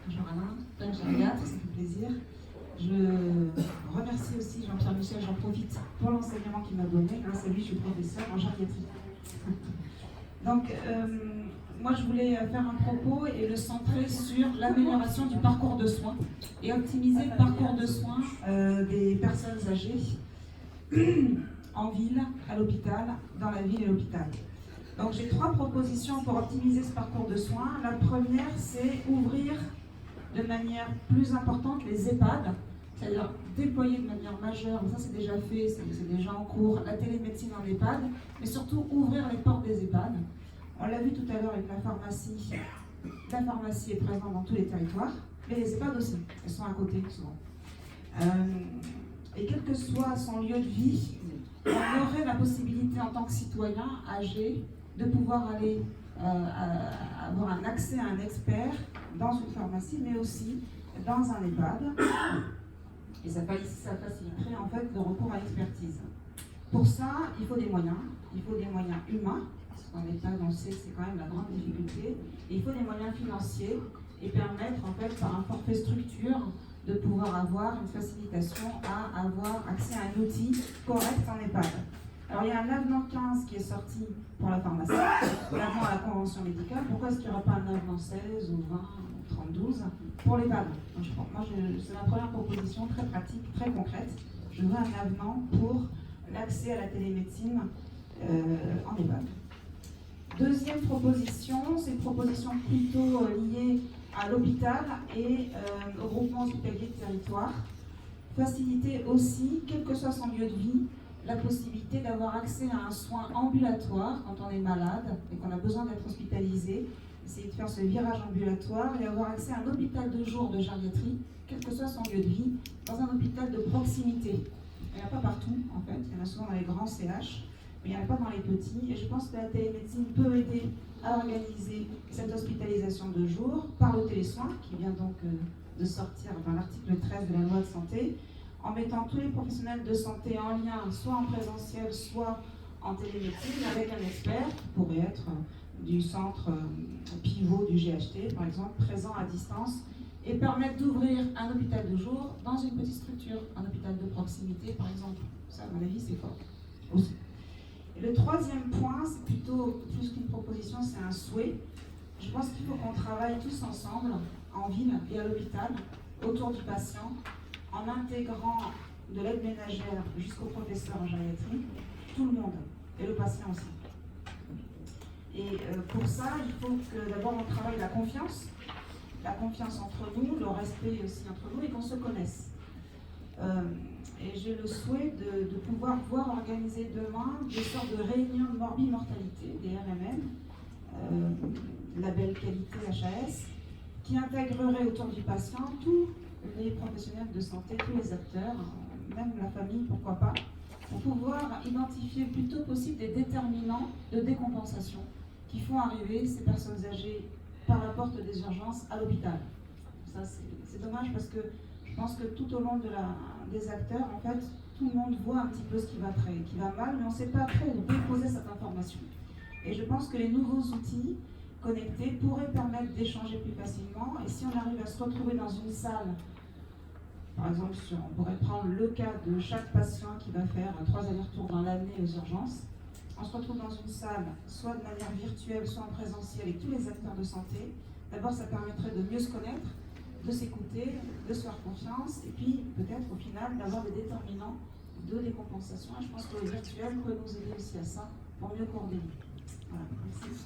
Bonjour Alain, bonne journée, ça fait plaisir. Je remercie aussi Jean-Pierre Michel, j'en profite pour l'enseignement qu'il m'a donné. Grâce à lui, je suis professeur en gériatrie. Donc, moi, je voulais faire un propos et le centrer sur l'amélioration du parcours de soins et optimiser le parcours de soins des personnes âgées en ville, à l'hôpital, dans la ville et l'hôpital. Donc, j'ai 3 propositions pour optimiser ce parcours de soins. La première, c'est ouvrir de manière plus importante les EHPAD, c'est-à-dire déployer de manière majeure, ça c'est déjà fait, c'est déjà en cours, la télémédecine en EHPAD, mais surtout ouvrir les portes des EHPAD. On l'a vu tout à l'heure avec la pharmacie est présente dans tous les territoires, mais les EHPAD aussi, elles sont à côté souvent. Et quel que soit son lieu de vie, on aurait la possibilité en tant que citoyen âgé de pouvoir aller avoir un accès à un expert dans une pharmacie, mais aussi dans un EHPAD. Et ça faciliterait en fait le recours à l'expertise. Pour ça, il faut des moyens humains, parce qu'en EHPAD, on sait que c'est quand même la grande difficulté, et il faut des moyens financiers et permettre en fait par un forfait structure de pouvoir avoir une facilitation à avoir accès à un outil correct en EHPAD. Alors il y a un avenant 15 qui est sorti pour la pharmacie, l'avenant à la convention médicale. Pourquoi est-ce qu'il n'y aura pas un avenant 16 ou 20 ou 32 pour l'EHPAD? C'est ma première proposition très pratique, très concrète. Je veux un avenant pour l'accès à la télémédecine en EHPAD. Deuxième proposition, c'est une proposition plutôt liée à l'hôpital et au groupement hospitalier de territoire. Faciliter aussi, quel que soit son lieu de vie, la possibilité d'avoir accès à un soin ambulatoire quand on est malade et qu'on a besoin d'être hospitalisé, essayer de faire ce virage ambulatoire et avoir accès à un hôpital de jour de gériatrie, quel que soit son lieu de vie, dans un hôpital de proximité. Il n'y en a pas partout, en fait, il y en a souvent dans les grands CH, mais il n'y en a pas dans les petits, et je pense que la télémédecine peut aider à organiser cette hospitalisation de jour par le télésoin, qui vient donc de sortir dans l'article 13 de la loi de santé, en mettant tous les professionnels de santé en lien, soit en présentiel, soit en télémédecine, avec un expert, qui pourrait être du centre pivot du GHT, par exemple, présent à distance, et permettre d'ouvrir un hôpital de jour dans une petite structure, un hôpital de proximité, par exemple. Ça, à mon avis, c'est fort aussi. Et le troisième point, c'est plutôt plus qu'une proposition, c'est un souhait. Je pense qu'il faut qu'on travaille tous ensemble, en ville et à l'hôpital, autour du patient, en intégrant de l'aide ménagère jusqu'au professeur en gériatrie, tout le monde, et le patient aussi. Et pour ça, il faut que d'abord on travaille la confiance entre nous, le respect aussi entre nous, et qu'on se connaisse. Et j'ai le souhait de pouvoir voir organiser demain des sortes de réunions de morbimortalité, des RMM, label qualité HAS, qui intégreraient autour du patient tous les professionnels de santé, tous les acteurs, même la famille, pourquoi pas, pour pouvoir identifier le plus tôt possible des déterminants de décompensation qui font arriver ces personnes âgées par la porte des urgences à l'hôpital. Ça, c'est dommage parce que je pense que tout au long des acteurs, en fait, tout le monde voit un petit peu ce qui va mal, mais on ne sait pas trop où déposer cette information. Et je pense que les nouveaux outils connectés pourraient permettre d'échanger plus facilement. Et si on arrive à se retrouver dans une salle, par exemple, on pourrait prendre le cas de chaque patient qui va faire 3 allers-retours dans l'année aux urgences. On se retrouve dans une salle, soit de manière virtuelle, soit en présentiel, avec tous les acteurs de santé. D'abord, ça permettrait de mieux se connaître, de s'écouter, de se faire confiance, et puis peut-être au final d'avoir des déterminants de décompensation. Et je pense que le virtuel peut nous aider aussi à ça, pour mieux coordonner. Voilà, merci.